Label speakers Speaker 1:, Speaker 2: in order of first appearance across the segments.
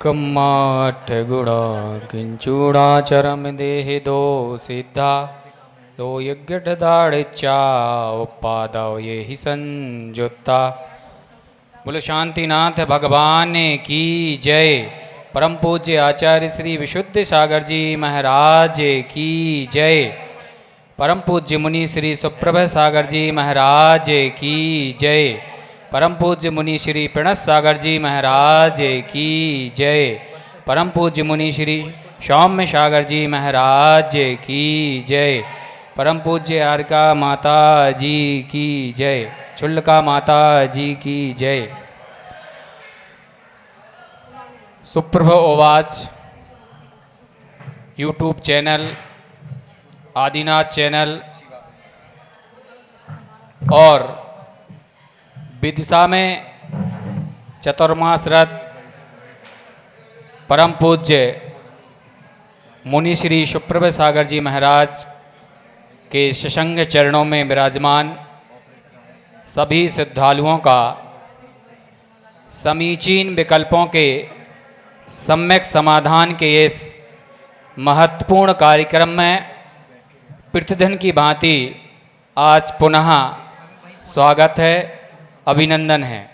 Speaker 1: कम्माठ गुड़ा किंचूड़ाचरम देहि दो सिद्धा लो यज्ञदाड़िचा उपादव ये ही संजुत्ता। बोलो शांतिनाथ भगवान की जय। परम पूज्य आचार्य श्री विशुद्ध सागर जी महाराज की जय। परम पूज्य मुनि श्री सुप्रभ सागर जी महाराज की जय। परम पूज्य मुनि श्री प्रणत सागर जी महाराज की जय। परम पूज्य मुनि श्री सौम्य सागर जी महाराज की जय। परम पूज्य आर्का माता जी की जय। चुल्लका माता जी की जय। सुप्रभ ओवाच यूट्यूब चैनल, आदिनाथ चैनल और विदिशा में चतुर्मास रथ परम पूज्य मुनि श्री सुप्रभ सागर जी महाराज के सशंग चरणों में विराजमान सभी श्रद्धालुओं का समीचीन विकल्पों के सम्यक समाधान के इस महत्वपूर्ण कार्यक्रम में प्रतिदिन की भांति आज पुनः स्वागत है, अभिनंदन है।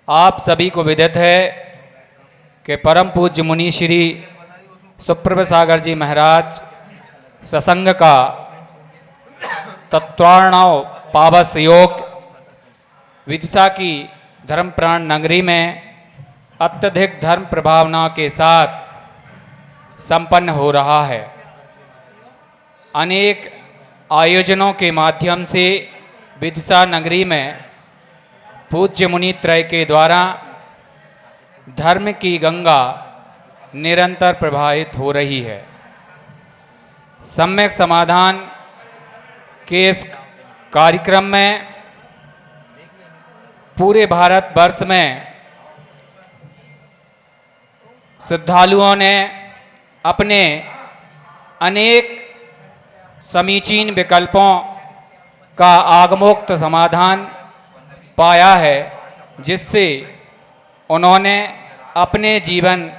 Speaker 1: आप सभी को विदित है कि परम पूज्य मुनि श्री सुप्रभ सागर जी महाराज सत्संग का तत्वार्णव पावस योग विदिशा की धर्मप्राण नगरी में अत्यधिक धर्म प्रभावना के साथ संपन्न हो रहा है। अनेक आयोजनों के माध्यम से विदिशा नगरी में पूज्य मुनि त्रय के द्वारा धर्म की गंगा निरंतर प्रवाहित हो रही है। सम्यक समाधान के इस कार्यक्रम में पूरे भारतवर्ष में श्रद्धालुओं ने अपने अनेक समीचीन विकल्पों का आगमोक्त समाधान पाया है, जिससे उन्होंने अपने जीवन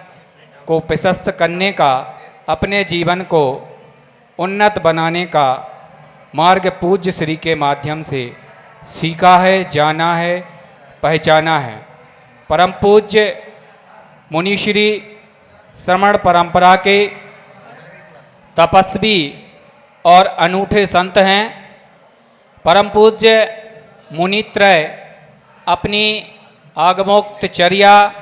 Speaker 1: को प्रशस्त करने का, अपने जीवन को उन्नत बनाने का मार्ग पूज्य श्री के माध्यम से सीखा है, जाना है, पहचाना है। परम पूज्य मुनि श्री श्रमण परंपरा के तपस्वी और अनूठे संत हैं। परम पूज्य मुनित्रय अपनी आगमोक्त चर्या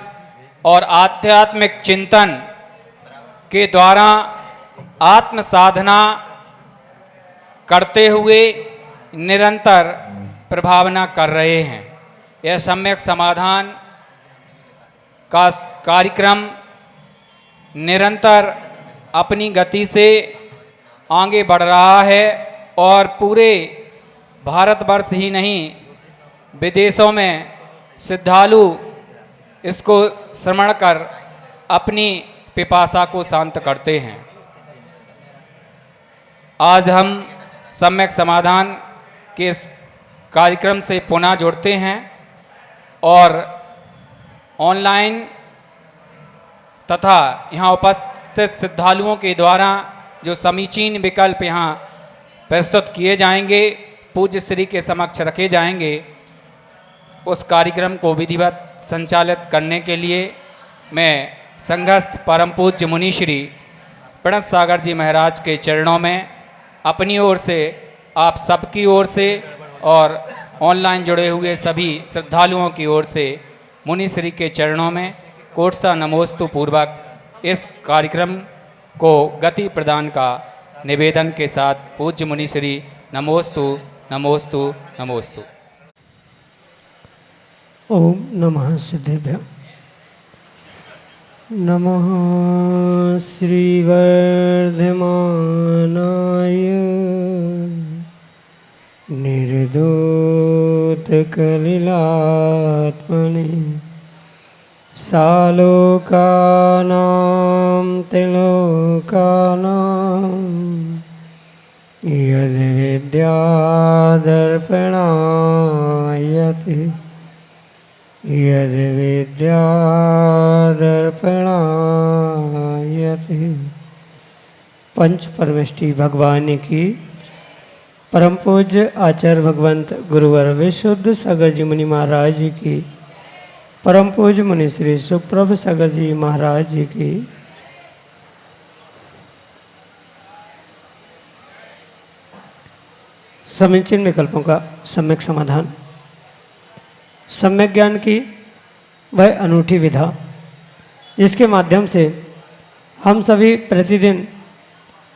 Speaker 1: और आध्यात्मिक चिंतन के द्वारा आत्म साधना करते हुए निरंतर प्रभावना कर रहे हैं। यह सम्यक समाधान का कार्यक्रम निरंतर अपनी गति से आगे बढ़ रहा है और पूरे भारतवर्ष ही नहीं, विदेशों में श्रद्धालु इसको श्रवण कर अपनी पिपासा को शांत करते हैं। आज हम सम्यक समाधान के इस कार्यक्रम से पुनः जुड़ते हैं और ऑनलाइन तथा यहाँ उपस्थित श्रद्धालुओं के द्वारा जो समीचीन विकल्प यहाँ प्रस्तुत किए जाएंगे, पूज्य श्री के समक्ष रखे जाएंगे, उस कार्यक्रम को विधिवत संचालित करने के लिए मैं संघस्थ परम पूज्य मुनि श्री प्रणत सागर जी महाराज के चरणों में अपनी ओर से, आप सबकी ओर से और ऑनलाइन जुड़े हुए सभी श्रद्धालुओं की ओर से मुनि श्री के चरणों में कोटसा नमोस्तु पूर्वक इस कार्यक्रम को गति प्रदान का निवेदन के साथ पूज्य मुनि श्री नमोस्तु नमोस्तु नमोस्तु।
Speaker 2: ओम नमः सिद्धेभ्य। नमः श्रीवर्धमानाय निर्दूतकलिलात्मने सालोकानां त्रिलोकानां यद्विद्यादर्पणायते यद विद्यादर्पणायते। पंच परमेष्टि भगवान की परम पूज्य आचार्य भगवंत गुरुवर विशुद्ध सागर जी मुनि महाराज जी की, परम पूज्य मुनि श्री सुप्रभ सागर जी महाराज जी की, समीचीन विकल्पों का सम्यक समाधान। सम्यक ज्ञान की वह अनूठी विधा जिसके माध्यम से हम सभी प्रतिदिन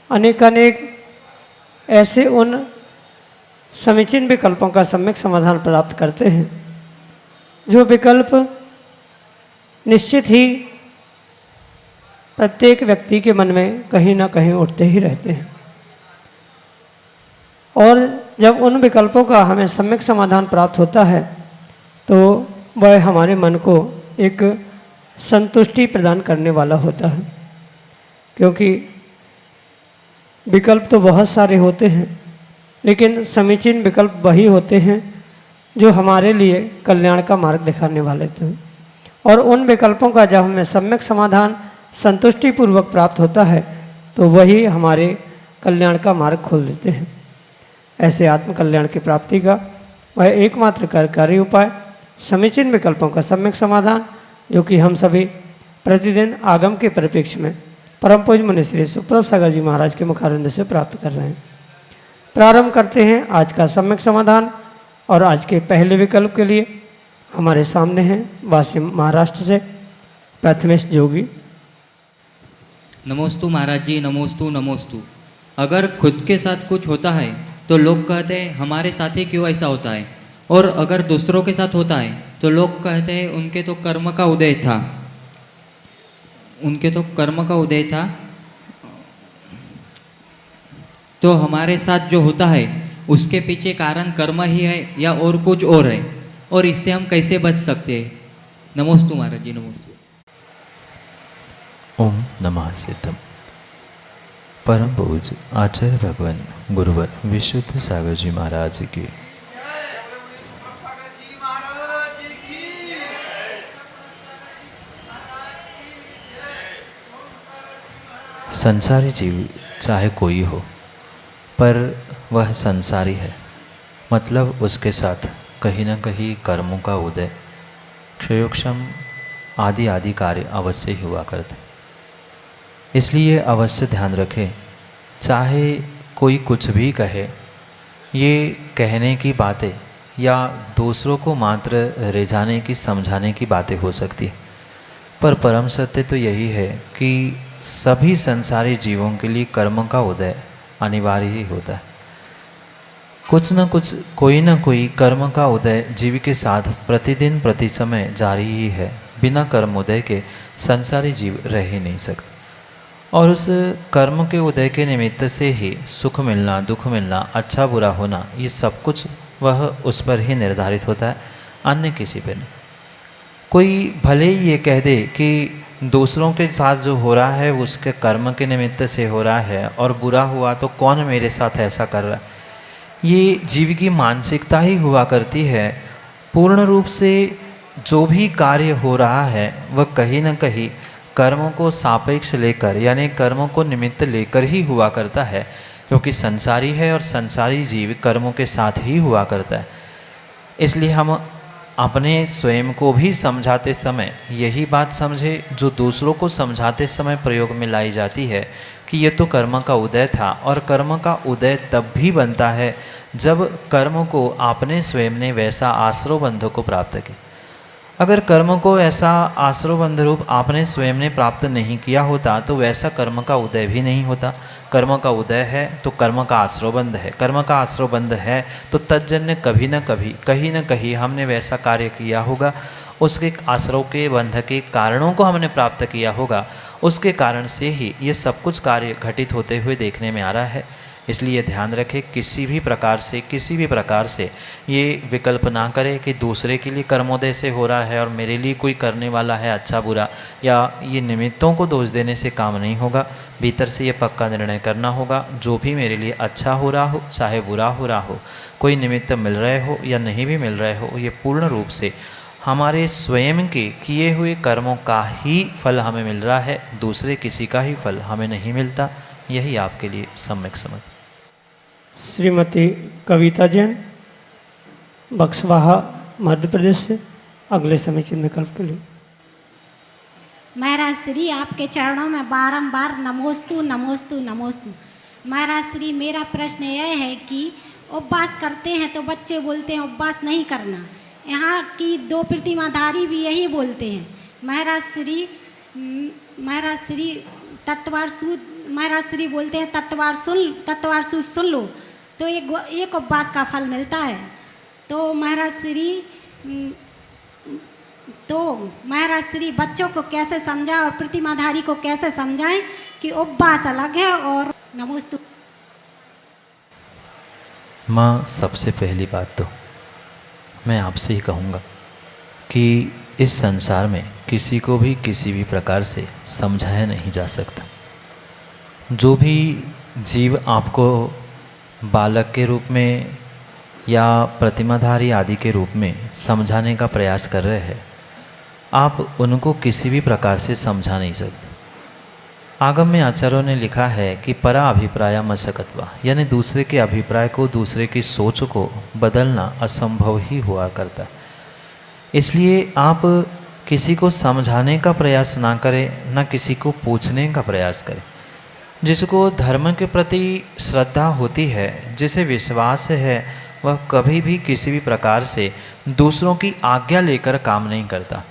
Speaker 2: अनेकानेक ऐसे उन समीचीन विकल्पों का सम्यक समाधान प्राप्त करते हैं जो विकल्प निश्चित ही प्रत्येक व्यक्ति के मन में कहीं ना कहीं उठते ही रहते हैं। और जब उन विकल्पों का हमें सम्यक समाधान प्राप्त होता है तो वह हमारे मन को एक संतुष्टि प्रदान करने वाला होता है, क्योंकि विकल्प तो बहुत सारे होते हैं लेकिन समीचीन विकल्प वही होते हैं जो हमारे लिए कल्याण का मार्ग दिखाने वाले थे। और उन विकल्पों का जब हमें सम्यक समाधान संतुष्टिपूर्वक प्राप्त होता है तो वही हमारे कल्याण का मार्ग खोल देते हैं। ऐसे आत्मकल्याण की प्राप्ति का वह एकमात्र कार्यकारी उपाय समीचीन विकल्पों का सम्यक समाधान, जो कि हम सभी प्रतिदिन आगम के परिप्रेक्ष्य में परम पूज्य मुनि श्री सुप्रभ सागर जी महाराज के मुखारविंद से प्राप्त कर रहे हैं। प्रारंभ करते हैं आज का सम्यक समाधान। और आज के पहले विकल्प के लिए हमारे सामने हैं वासिम महाराष्ट्र से प्रथमेश जोगी।
Speaker 3: नमोस्तु महाराज जी, नमोस्तु नमोस्तु। अगर खुद के साथ कुछ होता है तो लोग कहते हैं हमारे साथ ही क्यों ऐसा होता है, और अगर दूसरों के साथ होता है तो लोग कहते हैं उनके तो कर्म का उदय था, उनके तो कर्म का उदय था। तो हमारे साथ जो होता है उसके पीछे कारण कर्म ही है या और कुछ और है, और इससे हम कैसे बच सकते हैं? नमोस्तु महाराज जी, नमोस्तु।
Speaker 4: ओम नमः सिद्धम। परम पूज्य आचार्य भगवान गुरुवर विशुद्ध सागर जी महाराज की संसारी जीव चाहे कोई हो पर वह संसारी है, मतलब उसके साथ कहीं न कहीं कर्मों का उदय, क्षयोक्षम आदि आदि कार्य अवश्य ही हुआ करते। इसलिए अवश्य ध्यान रखें, चाहे कोई कुछ भी कहे, ये कहने की बातें या दूसरों को मात्र रिझाने की समझाने की बातें हो सकती है, पर परम सत्य तो यही है कि सभी संसारी जीवों के लिए कर्म का उदय अनिवार्य ही होता है। कुछ न कुछ कोई न कोई कर्म का उदय जीव के साथ प्रतिदिन प्रति समय जारी ही है। बिना कर्म उदय के संसारी जीव रह ही नहीं सकते, और उस कर्म के उदय के निमित्त से ही सुख मिलना, दुख मिलना, अच्छा बुरा होना, ये सब कुछ वह उस पर ही निर्धारित होता है, अन्य किसी पर नहीं। कोई भले ही ये कह दे कि दूसरों के साथ जो हो रहा है उसके कर्म के निमित्त से हो रहा है, और बुरा हुआ तो कौन मेरे साथ ऐसा कर रहा है, ये जीव की मानसिकता ही हुआ करती है। पूर्ण रूप से जो भी कार्य हो रहा है वह कहीं न कहीं कर्मों को सापेक्ष लेकर, यानी कर्मों को निमित्त लेकर ही हुआ करता है, क्योंकि संसारी है और संसारी जीव कर्मों के साथ ही हुआ करता है। इसलिए हम अपने स्वयं को भी समझाते समय यही बात समझे जो दूसरों को समझाते समय प्रयोग में लाई जाती है कि ये तो कर्म का उदय था, और कर्म का उदय तब भी बनता है जब कर्म को आपने स्वयं ने वैसा आश्रवबंध को प्राप्त किया। अगर कर्म को ऐसा आश्रवबंध रूप आपने स्वयं ने प्राप्त नहीं किया होता तो वैसा कर्म का उदय भी नहीं होता। कर्म का उदय है तो कर्म का आश्रवबंध है, कर्म का आश्रवबंध है तो तज्जन्य कभी न कभी कहीं न कहीं हमने वैसा कार्य किया होगा, उसके आश्रव के बंध के कारणों को हमने प्राप्त किया होगा, उसके कारण से ही ये सब कुछ कार्य घटित होते हुए देखने में आ रहा है। इसलिए ध्यान रखें, किसी भी प्रकार से ये विकल्प ना करें कि दूसरे के लिए कर्मोदय से हो रहा है और मेरे लिए कोई करने वाला है अच्छा बुरा, या ये निमित्तों को दोष देने से काम नहीं होगा। भीतर से ये पक्का निर्णय करना होगा, जो भी मेरे लिए अच्छा हो रहा हो चाहे बुरा हो रहा हो, कोई निमित्त मिल रहे हो या नहीं भी मिल रहे हो, ये पूर्ण रूप से हमारे स्वयं के किए हुए कर्मों का ही फल हमें मिल रहा है, दूसरे किसी का ही फल हमें नहीं मिलता। यही आपके लिए सम्यक समझ।
Speaker 2: श्रीमती कविता जैन, बक्सवाहा, मध्य प्रदेश से अगले समीचीन विकल्प के लिए।
Speaker 5: महाराज श्री, आपके चरणों में बारंबार नमोस्तु नमोस्तु नमोस्तु। महाराज श्री, मेरा प्रश्न यह है कि उपवास करते हैं तो बच्चे बोलते हैं उपवास नहीं करना, यहाँ की दो प्रतिमाधारी भी यही बोलते हैं। महाराज श्री तत्वार सूद, महाराज श्री बोलते हैं तत्वार सूद सुन लो तो एक उपवास का फल मिलता है। तो महाराज श्री बच्चों को कैसे समझाएं और प्रतिमाधारी को कैसे समझाएं कि उपवास अलग है और नमोस्तु।
Speaker 4: माँ, सबसे पहली बात तो मैं आपसे ही कहूँगा कि इस संसार में किसी को भी किसी भी प्रकार से समझाया नहीं जा सकता। जो भी जीव आपको बालक के रूप में या प्रतिमाधारी आदि के रूप में समझाने का प्रयास कर रहे हैं, आप उनको किसी भी प्रकार से समझा नहीं सकते। आगम में आचार्यों ने लिखा है कि परा अभिप्राय मशकत्वा, यानी दूसरे के अभिप्राय को, दूसरे की सोच को बदलना असंभव ही हुआ करता है। इसलिए आप किसी को समझाने का प्रयास ना करें, ना किसी को पूछने का प्रयास करें। जिसको धर्म के प्रति श्रद्धा होती है, जिसे विश्वास है, वह कभी भी किसी भी प्रकार से दूसरों की आज्ञा लेकर काम नहीं करता।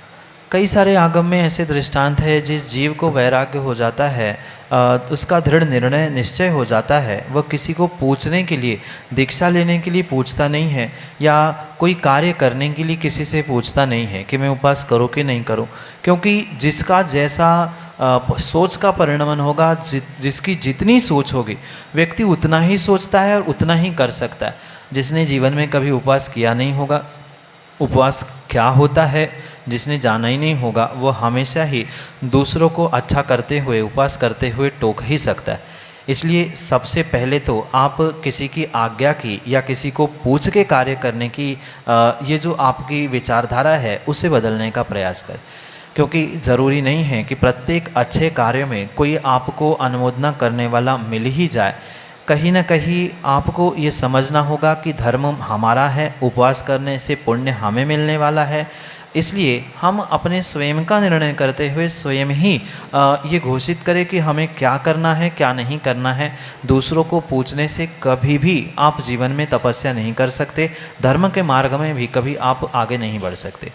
Speaker 4: कई सारे आगम में ऐसे दृष्टांत है, जिस जीव को वैराग्य हो जाता है, उसका दृढ़ निर्णय निश्चय हो जाता है, वह किसी को पूछने के लिए, दीक्षा लेने के लिए पूछता नहीं है, या कोई कार्य करने के लिए किसी से पूछता नहीं है कि मैं उपवास करूँ कि नहीं करूँ। क्योंकि जिसका जैसा सोच का परिणमन होगा, जिसकी जितनी सोच होगी, व्यक्ति उतना ही सोचता है और उतना ही कर सकता है। जिसने जीवन में कभी उपवास किया नहीं होगा, उपवास क्या होता है, जिसने जाना ही नहीं होगा, वो हमेशा ही दूसरों को अच्छा करते हुए, उपवास करते हुए टोक ही सकता है। इसलिए सबसे पहले तो आप किसी की आज्ञा की या किसी को पूछ के कार्य करने की ये जो आपकी विचारधारा है, उसे बदलने का प्रयास करें। क्योंकि ज़रूरी नहीं है कि प्रत्येक अच्छे कार्य में कोई आपको अनुमोदना करने वाला मिल ही जाए। कहीं ना कहीं आपको ये समझना होगा कि धर्म हमारा है, उपवास करने से पुण्य हमें मिलने वाला है। इसलिए हम अपने स्वयं का निर्णय करते हुए स्वयं ही ये घोषित करें कि हमें क्या करना है, क्या नहीं करना है। दूसरों को पूछने से कभी भी आप जीवन में तपस्या नहीं कर सकते, धर्म के मार्ग में भी कभी आप आगे नहीं बढ़ सकते।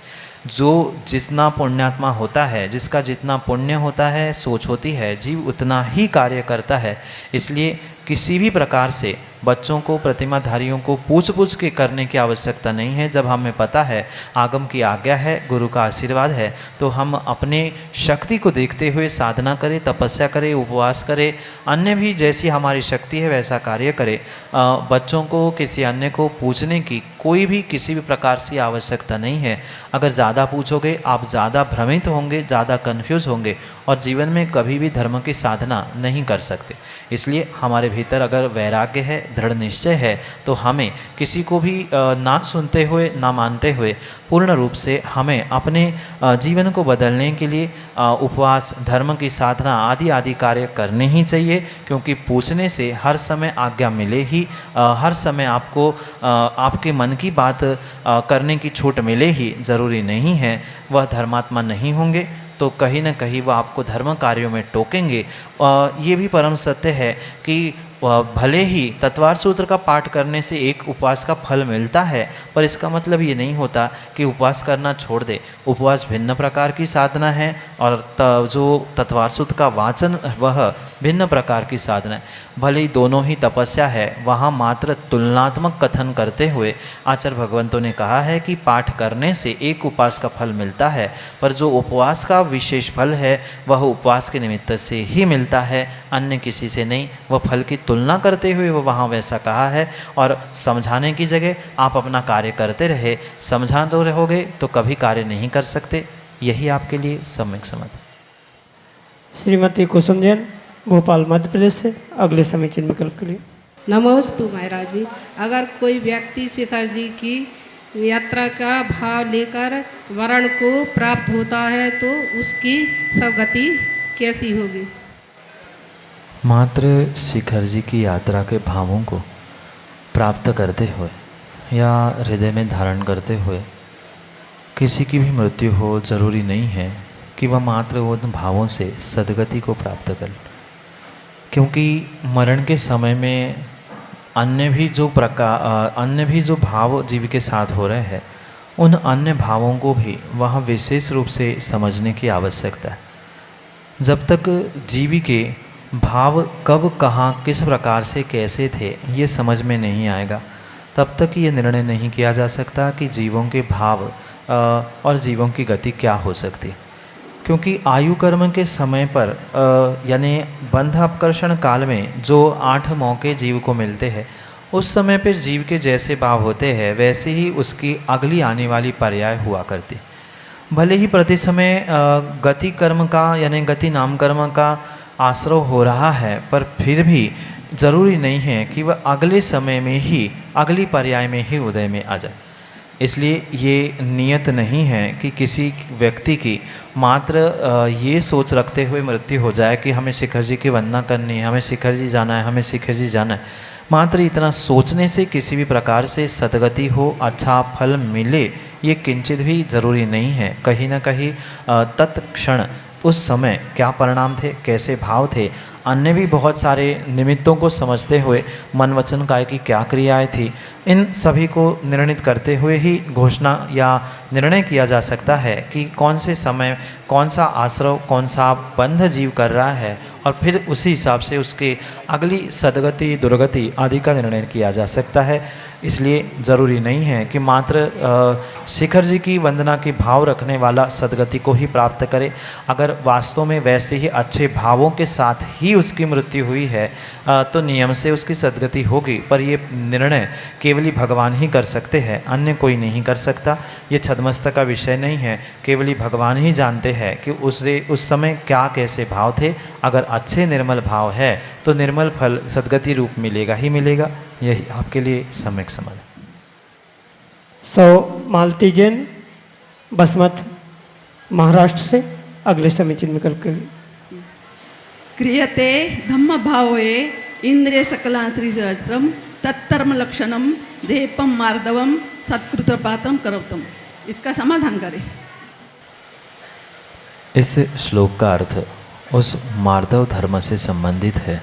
Speaker 4: जो जितना पुण्यात्मा होता है, जिसका जितना पुण्य होता है, सोच होती है, जीव उतना ही कार्य करता है। इसलिए किसी भी प्रकार से बच्चों को, प्रतिमाधारियों को पूछ के करने की आवश्यकता नहीं है। जब हमें पता है आगम की आज्ञा है, गुरु का आशीर्वाद है, तो हम अपने शक्ति को देखते हुए साधना करें, तपस्या करें, उपवास करें, अन्य भी जैसी हमारी शक्ति है वैसा कार्य करें। बच्चों को, किसी अन्य को पूछने की कोई भी किसी भी प्रकार से आवश्यकता नहीं है। अगर ज़्यादा पूछोगे आप ज़्यादा भ्रमित होंगे, ज़्यादा कन्फ्यूज होंगे और जीवन में कभी भी धर्म की साधना नहीं कर सकते। इसलिए हमारे भीतर अगर वैराग्य है, दृढ़ निश्चय है, तो हमें किसी को भी ना सुनते हुए, ना मानते हुए पूर्ण रूप से हमें अपने जीवन को बदलने के लिए उपवास, धर्म की साधना आदि आदि कार्य करने ही चाहिए। क्योंकि पूछने से हर समय आज्ञा मिले ही, हर समय आपको आपके मन की बात करने की छूट मिले ही ज़रूरी नहीं है। वह धर्मात्मा नहीं होंगे तो कहीं न कहीं वह आपको धर्म कार्यों में टोकेंगे। ये भी परम सत्य है कि भले ही तत्वार सूत्र का पाठ करने से एक उपवास का फल मिलता है, पर इसका मतलब ये नहीं होता कि उपवास करना छोड़ दे। उपवास भिन्न प्रकार की साधना है और जो तत्वार सूत्र का वाचन वह भिन्न प्रकार की साधना है। भले ही दोनों ही तपस्या है, वहाँ मात्र तुलनात्मक कथन करते हुए आचार्य भगवंतों ने कहा है कि पाठ करने से एक उपवास का फल मिलता है, पर जो उपवास का विशेष फल है वह उपवास के निमित्त से ही मिलता है, अन्य किसी से नहीं। वह फल की तुलना करते हुए वह वहाँ वैसा कहा है। और समझाने की जगह आप अपना कार्य करते रहे, समझाते रहोगे तो कभी कार्य नहीं कर सकते। यही आपके लिए सम्यक समझ।
Speaker 2: श्रीमती कुसुम जैन, भोपाल, मध्य प्रदेश से अगले समीचीन विकल्प के लिए।
Speaker 6: नमोस्तु महाराज जी। अगर कोई व्यक्ति शिखर जी की यात्रा का भाव लेकर वरण को प्राप्त होता है तो उसकी सदगति कैसी होगी?
Speaker 4: मात्र शिखर जी की यात्रा के भावों को प्राप्त करते हुए या हृदय में धारण करते हुए किसी की भी मृत्यु हो ज़रूरी नहीं है कि वह मात्र उन भावों से सद्गति को प्राप्त कर, क्योंकि मरण के समय में अन्य भी जो भाव जीव के साथ हो रहे हैं उन अन्य भावों को भी वहाँ विशेष रूप से समझने की आवश्यकता है। जब तक जीवी के भाव कब कहाँ किस प्रकार से कैसे थे ये समझ में नहीं आएगा, तब तक ये निर्णय नहीं किया जा सकता कि जीवों के भाव और जीवों की गति क्या हो सकती है। क्योंकि आयु कर्म के समय पर यानी बंध अपकर्षण काल में जो 8 मौके जीव को मिलते हैं, उस समय पर जीव के जैसे भाव होते हैं वैसे ही उसकी अगली आने वाली पर्याय हुआ करती। भले ही प्रति समय गति कर्म का यानी गति नाम कर्म का आश्रय हो रहा है, पर फिर भी ज़रूरी नहीं है कि वह अगले समय में ही अगली पर्याय में ही उदय में आ जाए। इसलिए ये नियत नहीं है कि किसी व्यक्ति की मात्र ये सोच रखते हुए मृत्यु हो जाए कि हमें शिखर जी की वंदना करनी है, हमें शिखर जी जाना है, हमें शिखर जी जाना है। मात्र इतना सोचने से किसी भी प्रकार से सद्गति हो, अच्छा फल मिले, ये किंचित भी ज़रूरी नहीं है। कहीं ना कहीं तत्क्षण उस समय क्या परिणाम थे, कैसे भाव थे, अन्य भी बहुत सारे निमित्तों को समझते हुए मन वचन काय की क्या क्रियाएं थी, इन सभी को निर्णित करते हुए ही घोषणा या निर्णय किया जा सकता है कि कौन से समय कौन सा आश्रय कौन सा बंध जीव कर रहा है, और फिर उसी हिसाब से उसके अगली सद्गति दुर्गति आदि का निर्णय किया जा सकता है। इसलिए ज़रूरी नहीं है कि मात्र शिखर जी की वंदना के भाव रखने वाला सद्गति को ही प्राप्त करे। अगर वास्तव में वैसे ही अच्छे भावों के साथ ही उसकी मृत्यु हुई है तो नियम से उसकी सद्गति होगी, पर ये निर्णय केवल ही भगवान ही कर सकते हैं, अन्य कोई नहीं कर सकता। ये छद्मस्तक का विषय नहीं है, केवल ही भगवान ही जानते हैं कि उस समय क्या कैसे भाव थे। अगर अच्छे निर्मल भाव है तो निर्मल फल सद्गति रूप मिलेगा ही मिलेगा। यही आपके लिए सम्यक समझ।
Speaker 2: मालती जैन बसमत महाराष्ट्र से अगले समीचीन विकल्प के लिए।
Speaker 7: क्रियते धम्म भावे इंद्रिय सकलांत्रिजत्रम तत्तर्म लक्षणम देपम मार्दवम सत्कृतपात्रम करवतम। इसका समाधान करें।
Speaker 4: इस श्लोक का अर्थ उस मार्दव धर्म से संबंधित है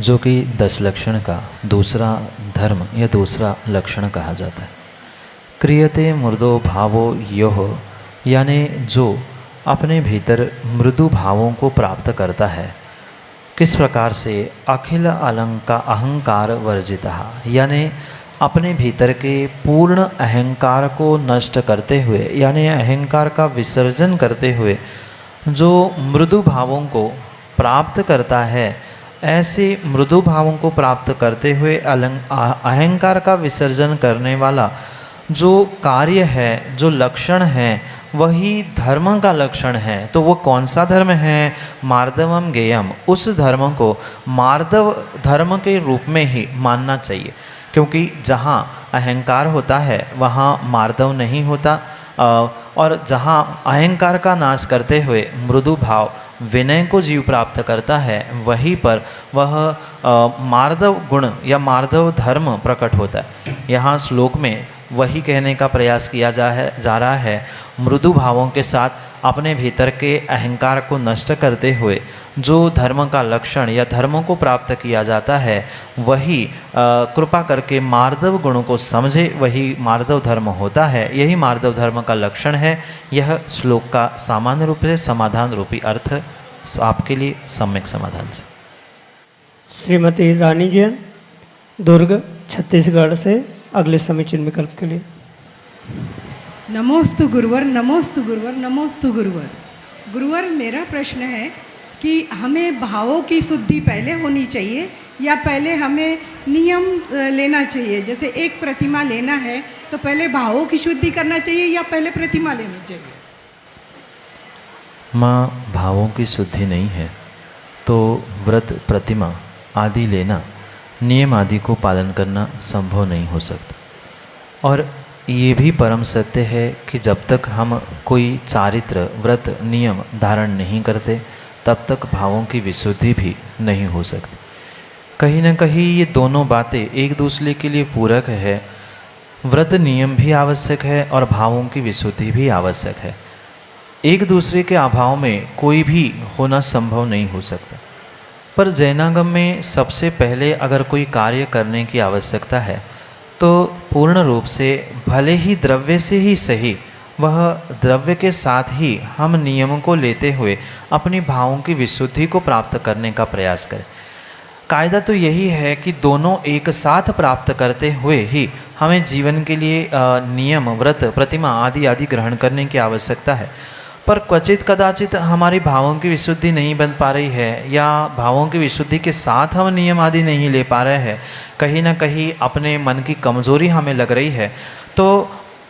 Speaker 4: जो कि 10 लक्षण का दूसरा धर्म या दूसरा लक्षण कहा जाता है। क्रियते मृदो भावो योह, यानी जो अपने भीतर मृदु भावों को प्राप्त करता है। किस प्रकार से? अखिल अहंकार वर्जिता, यानी अपने भीतर के पूर्ण अहंकार को नष्ट करते हुए, यानी अहंकार का विसर्जन करते हुए जो मृदु भावों को प्राप्त करता है, ऐसे मृदु भावों को प्राप्त करते हुए अहंकार का विसर्जन करने वाला जो कार्य है, जो लक्षण है, वही धर्म का लक्षण है। तो वो कौन सा धर्म है? मार्दवम गेयम। उस धर्म को मार्दव धर्म के रूप में ही मानना चाहिए, क्योंकि जहाँ अहंकार होता है वहाँ मार्दव नहीं होता, और जहाँ अहंकार का नाश करते हुए मृदु भाव विनय को जीव प्राप्त करता है, वहीं पर वह मार्दव गुण या मार्दव धर्म प्रकट होता है। यहाँ श्लोक में वही कहने का प्रयास किया जा रहा है। मृदु भावों के साथ अपने भीतर के अहंकार को नष्ट करते हुए जो धर्म का लक्षण या धर्मों को प्राप्त किया जाता है, वही कृपा करके मार्दव गुणों को समझे, वही मार्दव धर्म होता है। यही मार्दव धर्म का लक्षण है। यह श्लोक का सामान्य रूप से समाधान रूपी अर्थ आपके लिए सम्यक समाधान से।
Speaker 2: श्रीमती रानी जैन दुर्ग छत्तीसगढ़ से अगले समीचीन विकल्प के लिए।
Speaker 8: नमोस्तु गुरुवर, नमोस्तु गुरुवर, नमोस्तु गुरुवर। गुरुवर, मेरा प्रश्न है कि हमें भावों की शुद्धि पहले होनी चाहिए या पहले हमें नियम लेना चाहिए? जैसे एक प्रतिमा लेना है तो पहले भावों की शुद्धि करना चाहिए या पहले प्रतिमा लेनी चाहिए?
Speaker 4: माँ, भावों की शुद्धि नहीं है तो व्रत प्रतिमा आदि लेना, नियम आदि को पालन करना संभव नहीं हो सकता। और ये भी परम सत्य है कि जब तक हम कोई चारित्र व्रत नियम धारण नहीं करते तब तक भावों की विशुद्धि भी नहीं हो सकती। कहीं न कहीं ये दोनों बातें एक दूसरे के लिए पूरक है। व्रत नियम भी आवश्यक है और भावों की विशुद्धि भी आवश्यक है। एक दूसरे के अभाव में कोई भी होना संभव नहीं हो सकता। पर जैनागम में सबसे पहले अगर कोई कार्य करने की आवश्यकता है तो पूर्ण रूप से भले ही द्रव्य से ही सही, वह द्रव्य के साथ ही हम नियमों को लेते हुए अपनी भावों की विशुद्धि को प्राप्त करने का प्रयास करें। कायदा तो यही है कि दोनों एक साथ प्राप्त करते हुए ही हमें जीवन के लिए नियम, व्रत, प्रतिमा आदि ग्रहण करने की आवश्यकता है। पर क्वचित कदाचित हमारी भावों की विशुद्धि नहीं बन पा रही है या भावों की विशुद्धि के साथ हम नियम आदि नहीं ले पा रहे हैं, कहीं ना कहीं अपने मन की कमज़ोरी हमें लग रही है, तो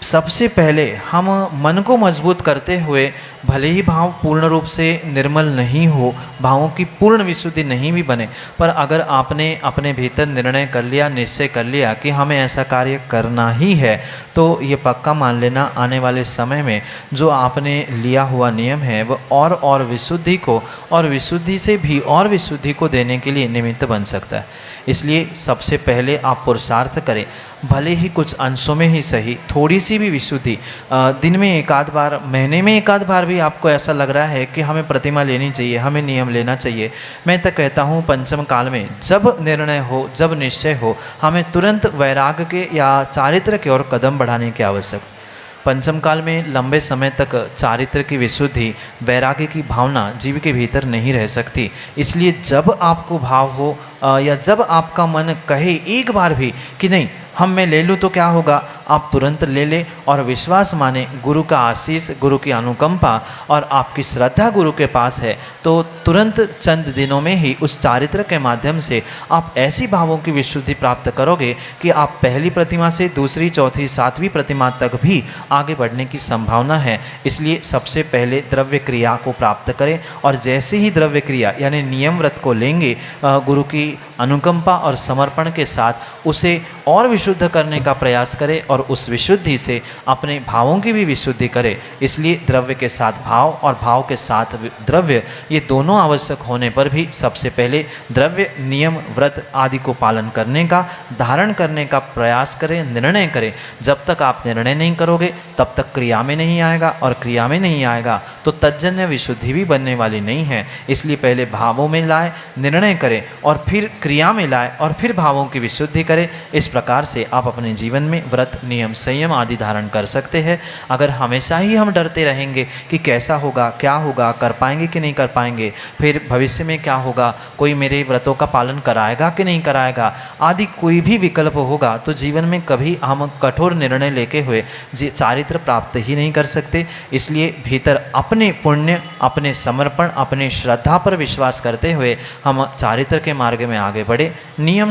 Speaker 4: सबसे पहले हम मन को मजबूत करते हुए भले ही भाव पूर्ण रूप से निर्मल नहीं हो, भावों की पूर्ण विशुद्धि नहीं भी बने, पर अगर आपने अपने भीतर निर्णय कर लिया, निश्चय कर लिया कि हमें ऐसा कार्य करना ही है, तो ये पक्का मान लेना आने वाले समय में जो आपने लिया हुआ नियम है वह और विशुद्धि को और विशुद्धि से भी और विशुद्धि को देने के लिए निमित्त बन सकता है। इसलिए सबसे पहले आप पुरुषार्थ करें, भले ही कुछ अंशों में ही सही, थोड़ी सी भी विशुद्धि, दिन में एक आध बार, महीने में एक आध बार भी आपको ऐसा लग रहा है कि हमें प्रतिमा लेनी चाहिए, हमें नियम लेना चाहिए, मैं तो कहता हूँ पंचम काल में जब निर्णय हो, जब निश्चय हो, हमें तुरंत वैराग्य के या चारित्र की ओर कदम बढ़ाने की आवश्यकता। पंचम काल में लंबे समय तक चारित्र की विशुद्धि, वैराग्य की भावना जीव के भीतर नहीं रह सकती। इसलिए जब आपको भाव हो या जब आपका मन कहे एक बार भी कि नहीं हम मैं ले लूँ तो क्या होगा, आप तुरंत ले लें और विश्वास माने, गुरु का आशीष, गुरु की अनुकंपा और आपकी श्रद्धा गुरु के पास है तो तुरंत चंद दिनों में ही उस चारित्र के माध्यम से आप ऐसी भावों की विशुद्धि प्राप्त करोगे कि आप पहली प्रतिमा से दूसरी, चौथी, सातवीं प्रतिमा तक भी आगे बढ़ने की संभावना है। इसलिए सबसे पहले द्रव्य क्रिया को प्राप्त करें और जैसे ही द्रव्य क्रिया यानी नियम व्रत को लेंगे, गुरु की अनुकंपा और समर्पण के साथ उसे और विशुद्ध करने का प्रयास करें और उस विशुद्धि से अपने भावों की भी विशुद्धि करें। इसलिए द्रव्य के साथ भाव और भाव के साथ द्रव्य, ये दोनों आवश्यक होने पर भी सबसे पहले द्रव्य, नियम, व्रत आदि को पालन करने का, धारण करने का प्रयास करें, निर्णय करें। जब तक आप निर्णय नहीं करोगे तब तक क्रिया में नहीं आएगा और क्रिया में नहीं आएगा तो तज्जन्य विशुद्धि भी बनने वाली नहीं है। इसलिए पहले भावों में लाए, निर्णय करें और फिर क्रिया में लाए और फिर भावों की विशुद्धि करें। इस प्रकार से आप अपने जीवन में व्रत, नियम, संयम आदि धारण कर सकते हैं। अगर हमेशा ही हम डरते रहेंगे कि कैसा होगा, क्या होगा, कर पाएंगे कि नहीं कर पाएंगे, फिर भविष्य में क्या होगा, कोई मेरे व्रतों का पालन कराएगा कि नहीं कराएगा आदि कोई भी विकल्प होगा, तो जीवन में कभी हम कठोर निर्णय लेके हुए चारित्र प्राप्त ही नहीं कर सकते। इसलिए भीतर अपने पुण्य, अपने समर्पण, अपने श्रद्धा पर विश्वास करते हुए हम चारित्र के मार्ग में आगे बढ़े। नियम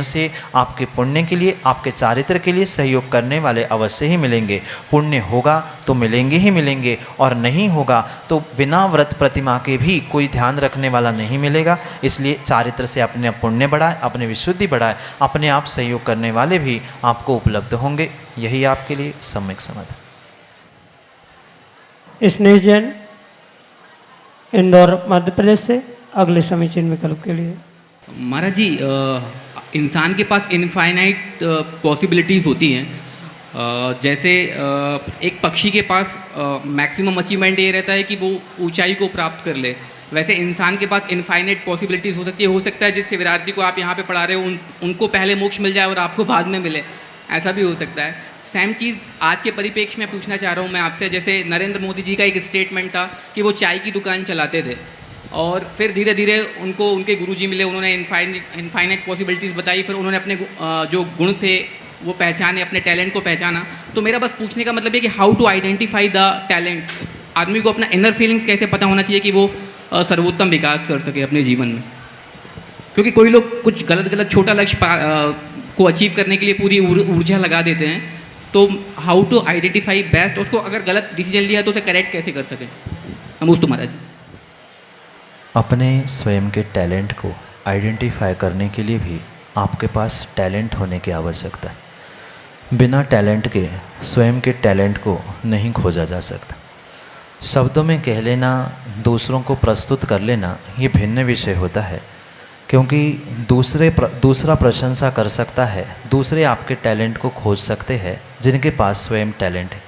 Speaker 4: से आपके पुण्य के लिए, आपके चारित्र के लिए सहयोग करने वाले अवश्य ही मिलेंगे। पुण्य होगा तो मिलेंगे ही मिलेंगे और नहीं होगा तो बिना व्रत प्रतिमा के भी कोई ध्यान रखने वाला नहीं मिलेगा। इसलिए चारित्र से अपने पुण्य बढ़ाए, अपनी विशुद्धि बढ़ाए, अपने आप सहयोग करने वाले भी आपको उपलब्ध होंगे। यही आपके लिए सम्यक समाधान।
Speaker 2: स्नेह जैन, इंदौर, मध्य प्रदेश से अगले समीचीन विकल्प के लिए।
Speaker 9: महाराज जी, इंसान के पास इनफाइनाइट पॉसिबिलिटीज़ होती हैं। जैसे एक पक्षी के पास मैक्सिमम अचीवमेंट ये रहता है कि वो ऊंचाई को प्राप्त कर ले, वैसे इंसान के पास इनफाइनाइट पॉसिबिलिटीज़ हो सकती है। हो सकता है जिस विरार्थी को आप यहाँ पे पढ़ा रहे हो उनको पहले मोक्ष मिल जाए और आपको बाद में मिले, ऐसा भी हो सकता है। सेम चीज़ आज के परिप्रेक्ष्य में पूछना चाह रहा हूँ मैं आपसे। जैसे नरेंद्र मोदी जी का एक स्टेटमेंट था कि वो चाय की दुकान चलाते थे और फिर धीरे धीरे उनको उनके गुरुजी मिले, उन्होंने इनफाइनाइट पॉसिबिलिटीज़ बताई, फिर उन्होंने अपने जो गुण थे वो पहचाने, अपने टैलेंट को पहचाना। तो मेरा बस पूछने का मतलब है कि how to identify the talent. आदमी को अपना इनर फीलिंग्स कैसे पता होना चाहिए कि वो सर्वोत्तम विकास कर सके अपने जीवन में, क्योंकि कोई लोग कुछ गलत छोटा लक्ष्य को अचीव करने के लिए पूरी ऊर्जा लगा देते हैं। तो हाउ टू आइडेंटिफाई बेस्ट, उसको अगर गलत डिसीजन लिया तो उसे करेक्ट कैसे कर सकें। नमस्ते महाराज।
Speaker 4: अपने स्वयं के टैलेंट को आइडेंटिफाई करने के लिए भी आपके पास टैलेंट होने की आवश्यकता है। बिना टैलेंट के स्वयं के टैलेंट को नहीं खोजा जा सकता। शब्दों में कह लेना, दूसरों को प्रस्तुत कर लेना, ये भिन्न विषय होता है, क्योंकि दूसरा प्रशंसा कर सकता है, दूसरे आपके टैलेंट को खोज सकते हैं जिनके पास स्वयं टैलेंट है।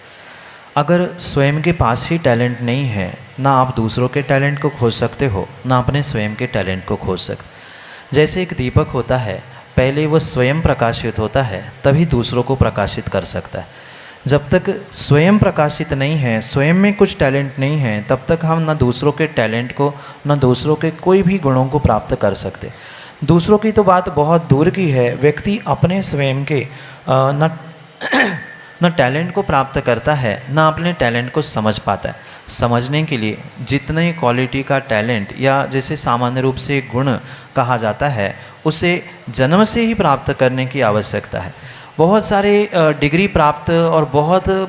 Speaker 4: अगर स्वयं के पास ही टैलेंट नहीं है, ना आप दूसरों के टैलेंट को खोज सकते हो, ना अपने स्वयं के टैलेंट को खोज सकते। जैसे एक दीपक होता है, पहले वो स्वयं प्रकाशित होता है तभी दूसरों को प्रकाशित कर सकता है। जब तक स्वयं प्रकाशित नहीं है, स्वयं में कुछ टैलेंट नहीं है, तब तक हम ना दूसरों के टैलेंट को, ना दूसरों के कोई भी गुणों को प्राप्त कर सकते। दूसरों की तो बात बहुत दूर की है, व्यक्ति अपने स्वयं के न टैलेंट को प्राप्त करता है, ना अपने टैलेंट को समझ पाता है। समझने के लिए जितने क्वालिटी का टैलेंट या जैसे सामान्य रूप से गुण कहा जाता है, उसे जन्म से ही प्राप्त करने की आवश्यकता है। बहुत सारे डिग्री प्राप्त और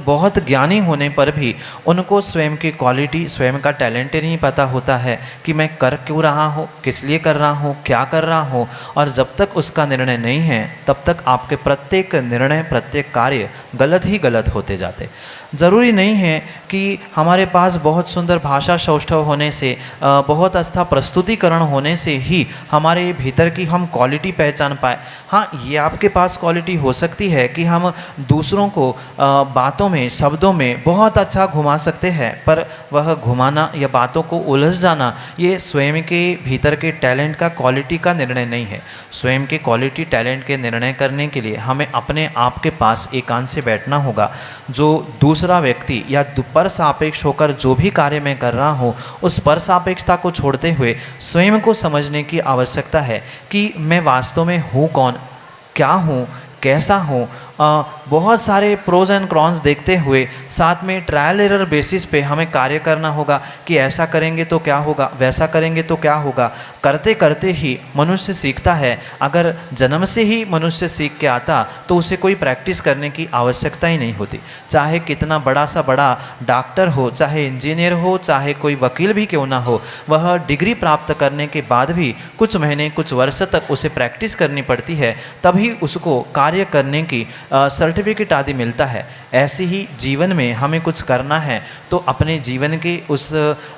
Speaker 4: बहुत ज्ञानी होने पर भी उनको स्वयं की क्वालिटी, स्वयं का टैलेंट नहीं पता होता है कि मैं कर क्यों रहा हूँ, किस लिए कर रहा हूँ, क्या कर रहा हूँ। और जब तक उसका निर्णय नहीं है, तब तक आपके प्रत्येक निर्णय, प्रत्येक कार्य गलत ही गलत होते जाते। ज़रूरी नहीं है कि हमारे पास बहुत सुंदर भाषा सौष्ठव होने से, बहुत अच्छा प्रस्तुतिकरण होने से ही हमारे भीतर की हम क्वालिटी पहचान पाए। हाँ, ये आपके पास क्वालिटी हो सकती है कि हम दूसरों को बातों में, शब्दों में बहुत अच्छा घुमा सकते हैं, पर वह घुमाना या बातों को उलझ जाना, ये स्वयं के भीतर के टैलेंट का, क्वालिटी का निर्णय नहीं है। स्वयं के क्वालिटी, टैलेंट के निर्णय करने के लिए हमें अपने आप के पास एकांत से बैठना होगा। जो दूसरा व्यक्ति या पर सापेक्ष होकर जो भी कार्य मैं कर रहा हूँ, उस पर सापेक्षता को छोड़ते हुए स्वयं को समझने की आवश्यकता है कि मैं वास्तव में हूँ कौन, क्या हूँ, कैसा हूँ। बहुत सारे प्रोज एंड कॉन्स देखते हुए साथ में ट्रायल एरर बेसिस पे हमें कार्य करना होगा कि ऐसा करेंगे तो क्या होगा, वैसा करेंगे तो क्या होगा। करते करते ही मनुष्य सीखता है। अगर जन्म से ही मनुष्य सीख के आता तो उसे कोई प्रैक्टिस करने की आवश्यकता ही नहीं होती। चाहे कितना बड़ा डॉक्टर हो, चाहे इंजीनियर हो, चाहे कोई वकील भी क्यों ना हो, वह डिग्री प्राप्त करने के बाद भी कुछ महीने, कुछ वर्ष तक उसे प्रैक्टिस करनी पड़ती है, तभी उसको कार्य करने की सर्टिफिकेट आदि मिलता है। ऐसे ही जीवन में हमें कुछ करना है तो अपने जीवन के उस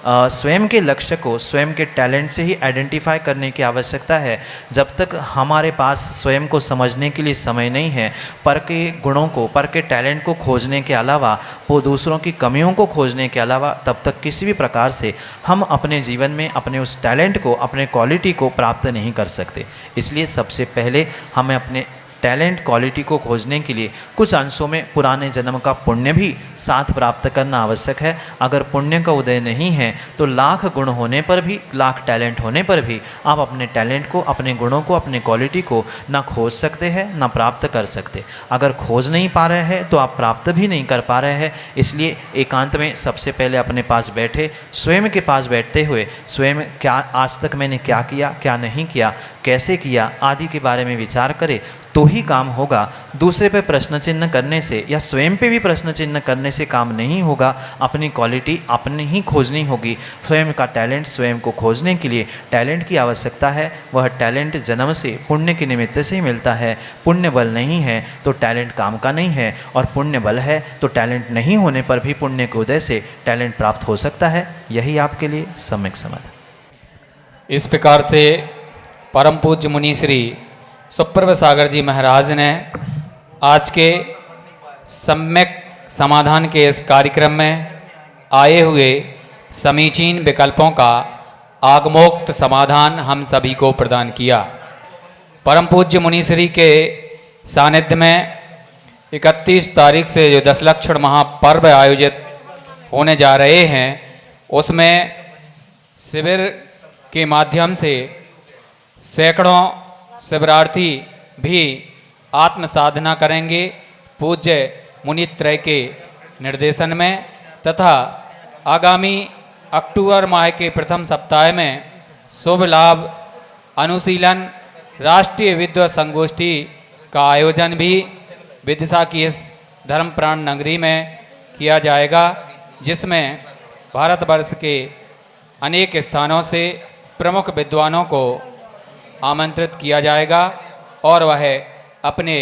Speaker 4: स्वयं के लक्ष्य को स्वयं के टैलेंट से ही आइडेंटिफाई करने की आवश्यकता है। जब तक हमारे पास स्वयं को समझने के लिए समय नहीं है, पर के गुणों को, पर के टैलेंट को खोजने के अलावा, वो दूसरों की कमियों को खोजने के अलावा, तब तक किसी भी प्रकार से हम अपने जीवन में अपने उस टैलेंट को, अपने क्वालिटी को प्राप्त नहीं कर सकते। इसलिए सबसे पहले हमें अपने टैलेंट, क्वालिटी को खोजने के लिए कुछ अंशों में पुराने जन्म का पुण्य भी साथ प्राप्त करना आवश्यक है। अगर पुण्य का उदय नहीं है तो लाख गुण होने पर भी, लाख टैलेंट होने पर भी आप अपने टैलेंट को, अपने गुणों को, अपने क्वालिटी को ना खोज सकते हैं, ना प्राप्त कर सकते। अगर खोज नहीं पा रहे हैं तो आप प्राप्त भी नहीं कर पा रहे हैं। इसलिए एकांत में सबसे पहले अपने पास बैठे, स्वयं के पास बैठते हुए स्वयं क्या आज तक मैंने क्या किया, क्या नहीं किया, कैसे किया आदि के बारे में विचार करें तो ही काम होगा। दूसरे पे प्रश्न चिन्ह करने से या स्वयं पे भी प्रश्न चिन्ह करने से काम नहीं होगा। अपनी क्वालिटी अपने ही खोजनी होगी। स्वयं का टैलेंट स्वयं को खोजने के लिए टैलेंट की आवश्यकता है। वह टैलेंट जन्म से पुण्य के निमित्त से ही मिलता है। पुण्य बल नहीं है तो टैलेंट काम का नहीं है, और पुण्य बल है तो टैलेंट नहीं होने पर भी पुण्य के उदय से टैलेंट प्राप्त हो सकता है। यही आपके लिए सम्यक समाधान।
Speaker 1: इस प्रकार से परम पूज्य मुनि श्री सुप्रभ सागर जी महाराज ने आज के सम्यक समाधान के इस कार्यक्रम में आए हुए समीचीन विकल्पों का आगमोक्त समाधान हम सभी को प्रदान किया। परम पूज्य मुनीश्री के सानिध्य में 31 तारीख से जो 10 लक्षण महापर्व आयोजित होने जा रहे हैं, उसमें शिविर के माध्यम से सैकड़ों शिविरार्थी भी आत्म साधना करेंगे पूज्य मुनित्रय के निर्देशन में, तथा आगामी अक्टूबर माह के प्रथम सप्ताह में शुभ लाभ अनुशीलन राष्ट्रीय विद्वत संगोष्ठी का आयोजन भी विदिशा की इस धर्म प्राण नगरी में किया जाएगा, जिसमें भारतवर्ष के अनेक स्थानों से प्रमुख विद्वानों को आमंत्रित किया जाएगा और वह अपने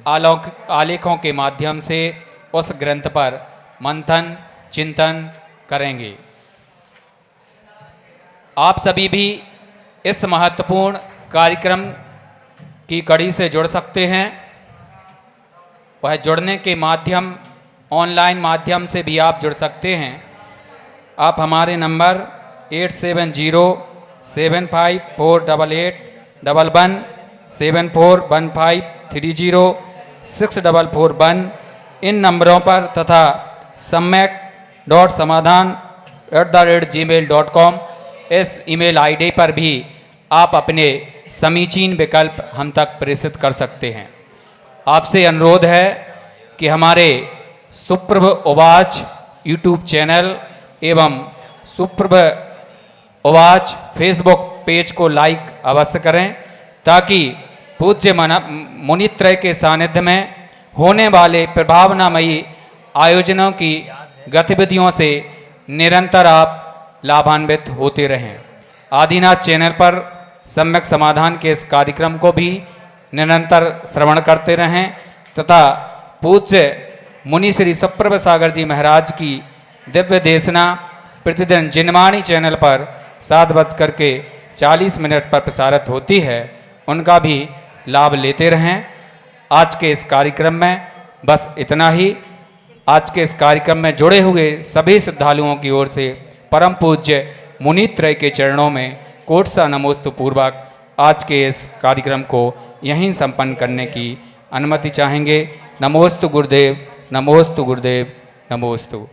Speaker 1: आलेखों के माध्यम से उस ग्रंथ पर मंथन चिंतन करेंगे। आप सभी भी इस महत्वपूर्ण कार्यक्रम की कड़ी से जुड़ सकते हैं। वह जुड़ने के माध्यम ऑनलाइन माध्यम से भी आप जुड़ सकते हैं। आप हमारे नंबर 8707548811 7415306441 इन नंबरों पर तथा samyak.samadhan@gmail.com इस ईमेल आईडी पर भी आप अपने समीचीन विकल्प हम तक प्रेषित कर सकते हैं। आपसे अनुरोध है कि हमारे सुप्रभ उवाच यूट्यूब चैनल एवं सुप्रभ उवाच फेसबुक पेज को लाइक अवश्य करें, ताकि पूज्य मुनित्रय के सानिध्य में होने वाले प्रभावनामयी आयोजनों की गतिविधियों से निरंतर आप लाभान्वित होते रहें। आदिनाथ चैनल पर सम्यक समाधान के इस कार्यक्रम को भी निरंतर श्रवण करते रहें तथा पूज्य मुनि श्री सुप्रभ सागर जी महाराज की दिव्य देशना प्रतिदिन जिनवाणी चैनल पर 7:40 पर प्रसारित होती है, उनका भी लाभ लेते रहें। आज के इस कार्यक्रम में बस इतना ही। आज के इस कार्यक्रम में जुड़े हुए सभी श्रद्धालुओं की ओर से परम पूज्य मुनित्रय के चरणों में कोट सा नमोस्तु पूर्वक आज के इस कार्यक्रम को यहीं संपन्न करने की अनुमति चाहेंगे। नमोस्तु गुरुदेव, नमोस्तु गुरुदेव, नमोस्तु।